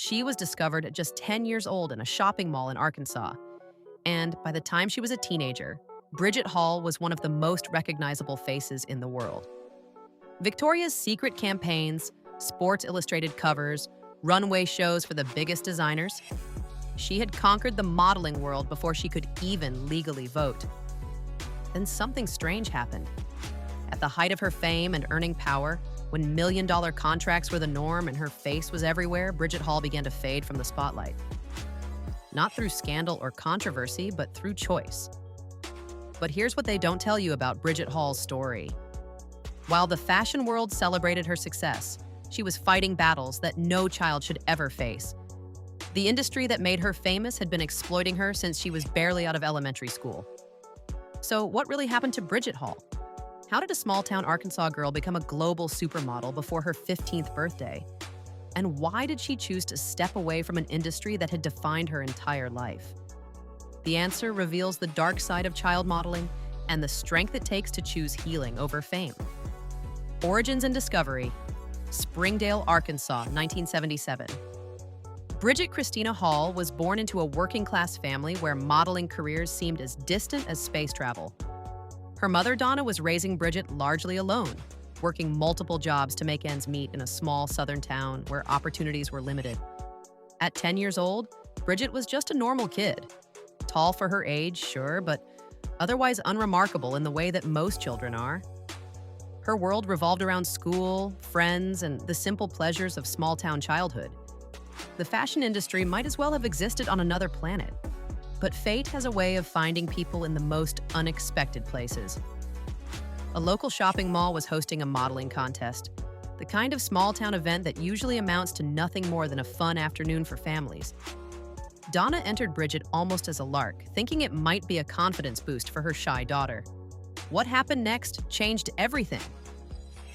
She was discovered at just 10 years old in a shopping mall in Arkansas. And by the time she was a teenager, Bridget Hall was one of the most recognizable faces in the world. Victoria's Secret campaigns, Sports Illustrated covers, runway shows for the biggest designers. She had conquered the modeling world before she could even legally vote. Then something strange happened. At the height of her fame and earning power, when million-dollar contracts were the norm and her face was everywhere, Bridget Hall began to fade from the spotlight. Not through scandal or controversy, but through choice. But here's what they don't tell you about Bridget Hall's story. While the fashion world celebrated her success, she was fighting battles that no child should ever face. The industry that made her famous had been exploiting her since she was barely out of elementary school. So what really happened to Bridget Hall? How did a small-town Arkansas girl become a global supermodel before her 15th birthday? And why did she choose to step away from an industry that had defined her entire life? The answer reveals the dark side of child modeling and the strength it takes to choose healing over fame. Origins and discovery. Springdale, Arkansas, 1977. Bridget Christina Hall was born into a working-class family where modeling careers seemed as distant as space travel. Her mother, Donna, was raising Bridget largely alone, working multiple jobs to make ends meet in a small southern town where opportunities were limited. At 10 years old, Bridget was just a normal kid. Tall for her age, sure, but otherwise unremarkable in the way that most children are. Her world revolved around school, friends, and the simple pleasures of small-town childhood. The fashion industry might as well have existed on another planet. But fate has a way of finding people in the most unexpected places. A local shopping mall was hosting a modeling contest, the kind of small-town event that usually amounts to nothing more than a fun afternoon for families. Donna entered Bridget almost as a lark, thinking it might be a confidence boost for her shy daughter. What happened next changed everything.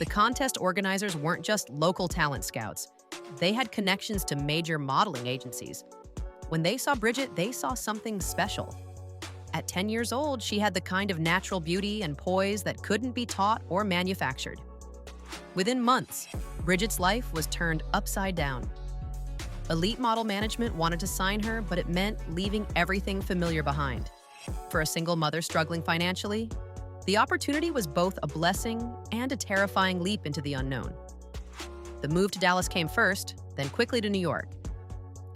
The contest organizers weren't just local talent scouts. They had connections to major modeling agencies. When they saw Bridget, they saw something special. At 10 years old, she had the kind of natural beauty and poise that couldn't be taught or manufactured. Within months, Bridget's life was turned upside down. Elite model management wanted to sign her, but it meant leaving everything familiar behind. For a single mother struggling financially, the opportunity was both a blessing and a terrifying leap into the unknown. The move to Dallas came first, then quickly to New York.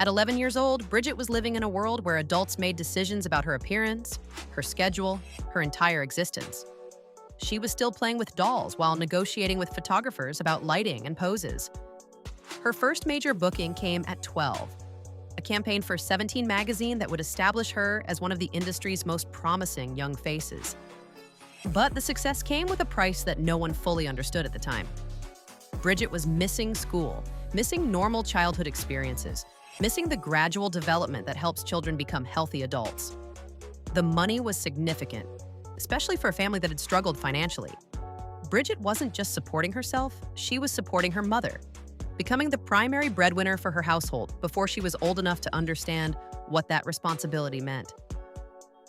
At 11 years old, Bridget was living in a world where adults made decisions about her appearance, her schedule, her entire existence. She was still playing with dolls while negotiating with photographers about lighting and poses. Her first major booking came at 12, a campaign for 17 magazine that would establish her as one of the industry's most promising young faces. But the success came with a price that no one fully understood at the time. Bridget was missing school, missing normal childhood experiences, missing the gradual development that helps children become healthy adults. The money was significant, especially for a family that had struggled financially. Bridget wasn't just supporting herself, she was supporting her mother, becoming the primary breadwinner for her household before she was old enough to understand what that responsibility meant.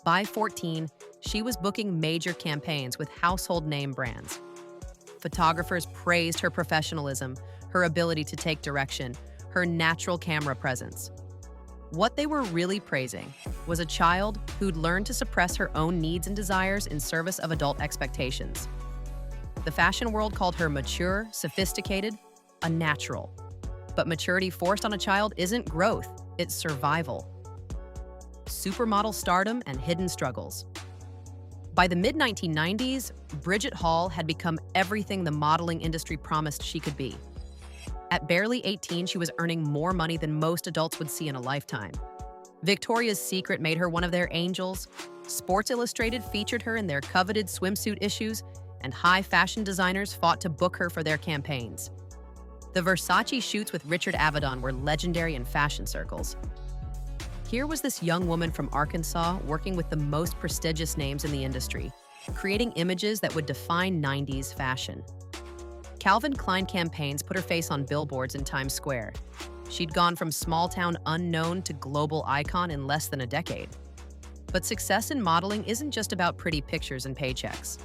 By 14, she was booking major campaigns with household name brands. Photographers praised her professionalism, her ability to take direction, her natural camera presence. What they were really praising was a child who'd learned to suppress her own needs and desires in service of adult expectations. The fashion world called her mature, sophisticated, a natural. But maturity forced on a child isn't growth, it's survival. Supermodel stardom and hidden struggles. By the mid-1990s, Bridget Hall had become everything the modeling industry promised she could be. At barely 18, she was earning more money than most adults would see in a lifetime. Victoria's Secret made her one of their angels, Sports Illustrated featured her in their coveted swimsuit issues, and high fashion designers fought to book her for their campaigns. The Versace shoots with Richard Avedon were legendary in fashion circles. Here was this young woman from Arkansas working with the most prestigious names in the industry, creating images that would define 90s fashion. Calvin Klein campaigns put her face on billboards in Times Square. She'd gone from small-town unknown to global icon in less than a decade. But success in modeling isn't just about pretty pictures and paychecks.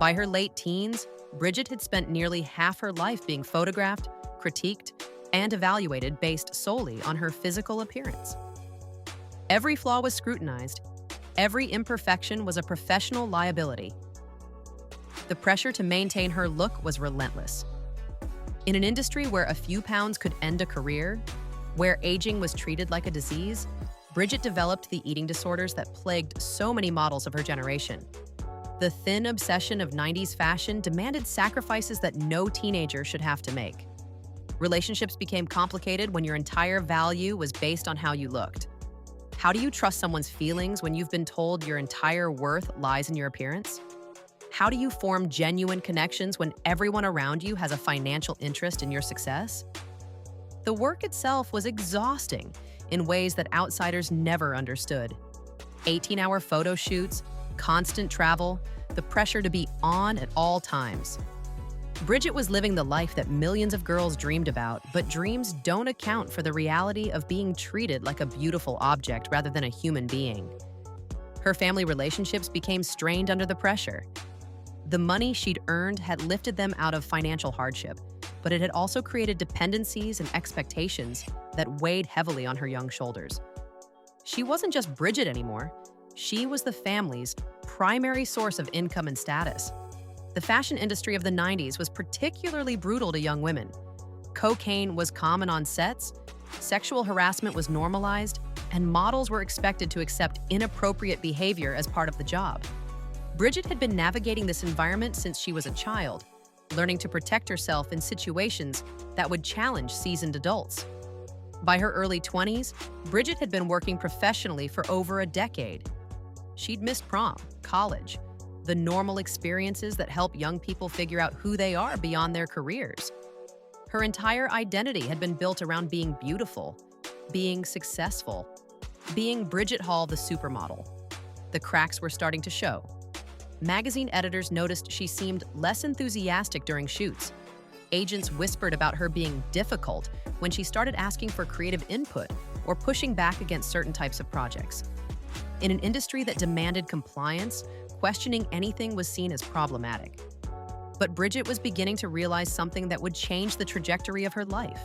By her late teens, Bridget had spent nearly half her life being photographed, critiqued, and evaluated based solely on her physical appearance. Every flaw was scrutinized. Every imperfection was a professional liability. The pressure to maintain her look was relentless. In an industry where a few pounds could end a career, where aging was treated like a disease, Bridget developed the eating disorders that plagued so many models of her generation. The thin obsession of 90s fashion demanded sacrifices that no teenager should have to make. Relationships became complicated when your entire value was based on how you looked. How do you trust someone's feelings when you've been told your entire worth lies in your appearance? How do you form genuine connections when everyone around you has a financial interest in your success? The work itself was exhausting in ways that outsiders never understood. 18-hour photo shoots, constant travel, the pressure to be on at all times. Bridget was living the life that millions of girls dreamed about, but dreams don't account for the reality of being treated like a beautiful object rather than a human being. Her family relationships became strained under the pressure. The money she'd earned had lifted them out of financial hardship, but it had also created dependencies and expectations that weighed heavily on her young shoulders. She wasn't just Bridget anymore. She was the family's primary source of income and status. The fashion industry of the 90s was particularly brutal to young women. Cocaine was common on sets, sexual harassment was normalized, and models were expected to accept inappropriate behavior as part of the job. Bridget had been navigating this environment since she was a child, learning to protect herself in situations that would challenge seasoned adults. By her early 20s, Bridget had been working professionally for over a decade. She'd missed prom, college, the normal experiences that help young people figure out who they are beyond their careers. Her entire identity had been built around being beautiful, being successful, being Bridget Hall, the supermodel. The cracks were starting to show. Magazine editors noticed she seemed less enthusiastic during shoots. Agents whispered about her being difficult when she started asking for creative input or pushing back against certain types of projects. In an industry that demanded compliance, questioning anything was seen as problematic. But Bridget was beginning to realize something that would change the trajectory of her life.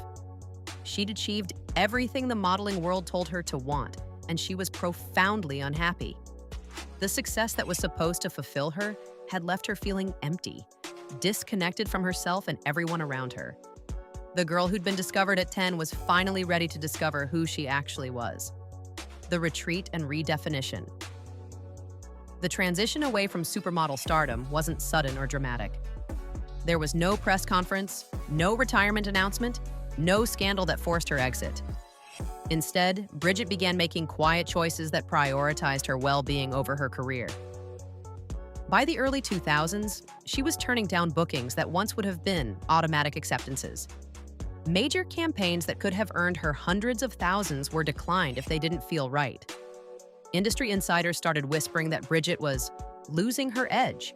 She'd achieved everything the modeling world told her to want, and she was profoundly unhappy. The success that was supposed to fulfill her had left her feeling empty, disconnected from herself and everyone around her. The girl who'd been discovered at 10 was finally ready to discover who she actually was. The retreat and redefinition. The transition away from supermodel stardom wasn't sudden or dramatic. There was no press conference, no retirement announcement, no scandal that forced her exit. Instead, Bridget began making quiet choices that prioritized her well-being over her career. By the early 2000s, she was turning down bookings that once would have been automatic acceptances. Major campaigns that could have earned her hundreds of thousands were declined if they didn't feel right. Industry insiders started whispering that Bridget was losing her edge,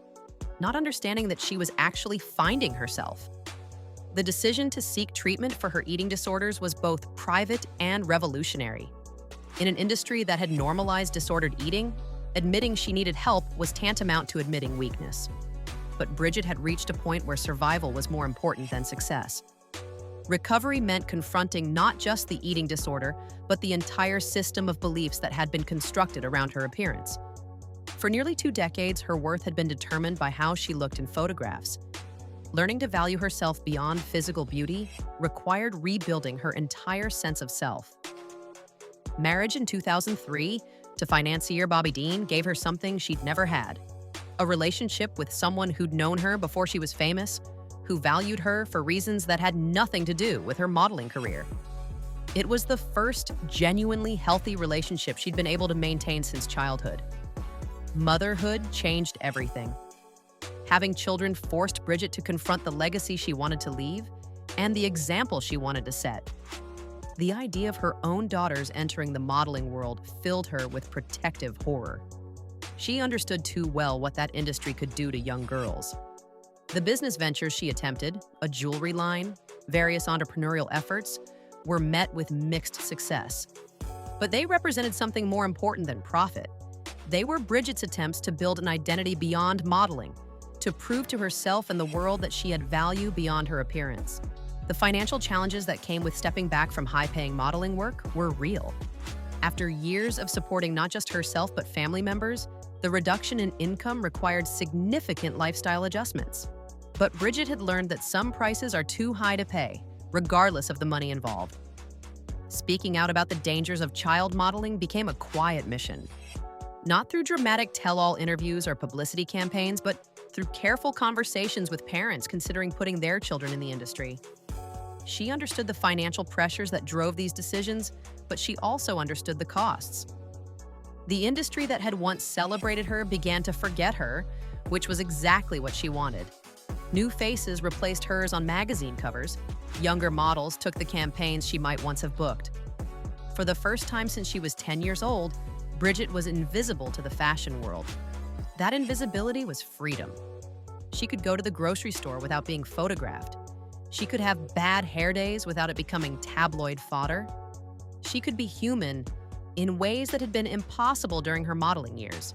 not understanding that she was actually finding herself. The decision to seek treatment for her eating disorders was both private and revolutionary. In an industry that had normalized disordered eating, admitting she needed help was tantamount to admitting weakness. But Bridget had reached a point where survival was more important than success. Recovery meant confronting not just the eating disorder, but the entire system of beliefs that had been constructed around her appearance. For nearly 2 decades, her worth had been determined by how she looked in photographs. Learning to value herself beyond physical beauty required rebuilding her entire sense of self. Marriage in 2003 to financier Bobby Dean gave her something she'd never had: a relationship with someone who'd known her before she was famous, who valued her for reasons that had nothing to do with her modeling career. It was the first genuinely healthy relationship she'd been able to maintain since childhood. Motherhood changed everything. Having children forced Bridget to confront the legacy she wanted to leave and the example she wanted to set. The idea of her own daughters entering the modeling world filled her with protective horror. She understood too well what that industry could do to young girls. The business ventures she attempted, a jewelry line, various entrepreneurial efforts, were met with mixed success. But they represented something more important than profit. They were Bridget's attempts to build an identity beyond modeling, to prove to herself and the world that she had value beyond her appearance. The financial challenges that came with stepping back from high-paying modeling work were real. After years of supporting not just herself but family members, the reduction in income required significant lifestyle adjustments. But Bridget had learned that some prices are too high to pay, regardless of the money involved. Speaking out about the dangers of child modeling became a quiet mission. Not through dramatic tell-all interviews or publicity campaigns, but through careful conversations with parents considering putting their children in the industry. She understood the financial pressures that drove these decisions, but she also understood the costs. The industry that had once celebrated her began to forget her, which was exactly what she wanted. New faces replaced hers on magazine covers. Younger models took the campaigns she might once have booked. For the first time since she was 10 years old, Bridget was invisible to the fashion world. That invisibility was freedom. She could go to the grocery store without being photographed. She could have bad hair days without it becoming tabloid fodder. She could be human in ways that had been impossible during her modeling years.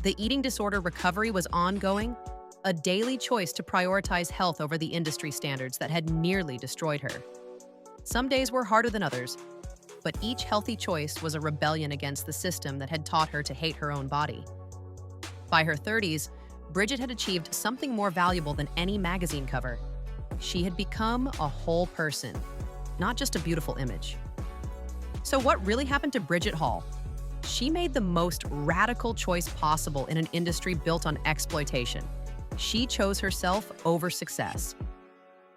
The eating disorder recovery was ongoing, a daily choice to prioritize health over the industry standards that had nearly destroyed her. Some days were harder than others, but each healthy choice was a rebellion against the system that had taught her to hate her own body. By her 30s, Bridget had achieved something more valuable than any magazine cover. She had become a whole person, not just a beautiful image. So what really happened to Bridget Hall? She made the most radical choice possible in an industry built on exploitation. She chose herself over success.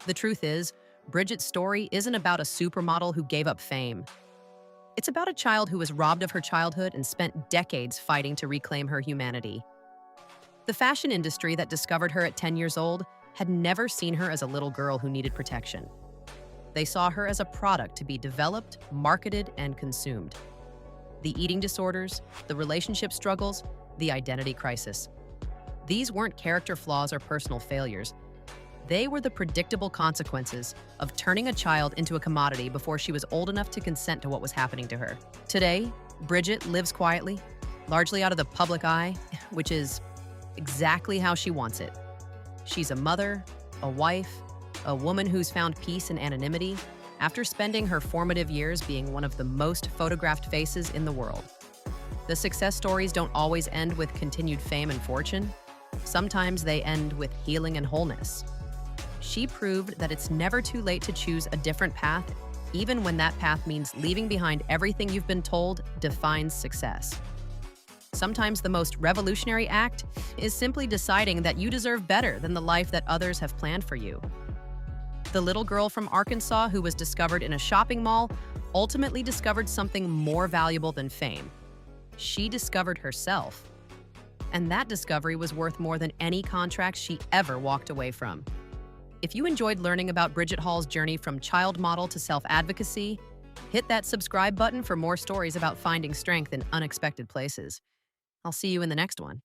The truth is, Bridget's story isn't about a supermodel who gave up fame. It's about a child who was robbed of her childhood and spent decades fighting to reclaim her humanity. The fashion industry that discovered her at 10 years old had never seen her as a little girl who needed protection. They saw her as a product to be developed, marketed, and consumed. The eating disorders, the relationship struggles, the identity crisis. These weren't character flaws or personal failures. They were the predictable consequences of turning a child into a commodity before she was old enough to consent to what was happening to her. Today, Bridget lives quietly, largely out of the public eye, which is exactly how she wants it. She's a mother, a wife, a woman who's found peace in anonymity after spending her formative years being one of the most photographed faces in the world. The success stories don't always end with continued fame and fortune. Sometimes they end with healing and wholeness. She proved that it's never too late to choose a different path, even when that path means leaving behind everything you've been told defines success. Sometimes the most revolutionary act is simply deciding that you deserve better than the life that others have planned for you. The little girl from Arkansas who was discovered in a shopping mall ultimately discovered something more valuable than fame. She discovered herself. And that discovery was worth more than any contract she ever walked away from. If you enjoyed learning about Bridget Hall's journey from child model to self-advocacy, hit that subscribe button for more stories about finding strength in unexpected places. I'll see you in the next one.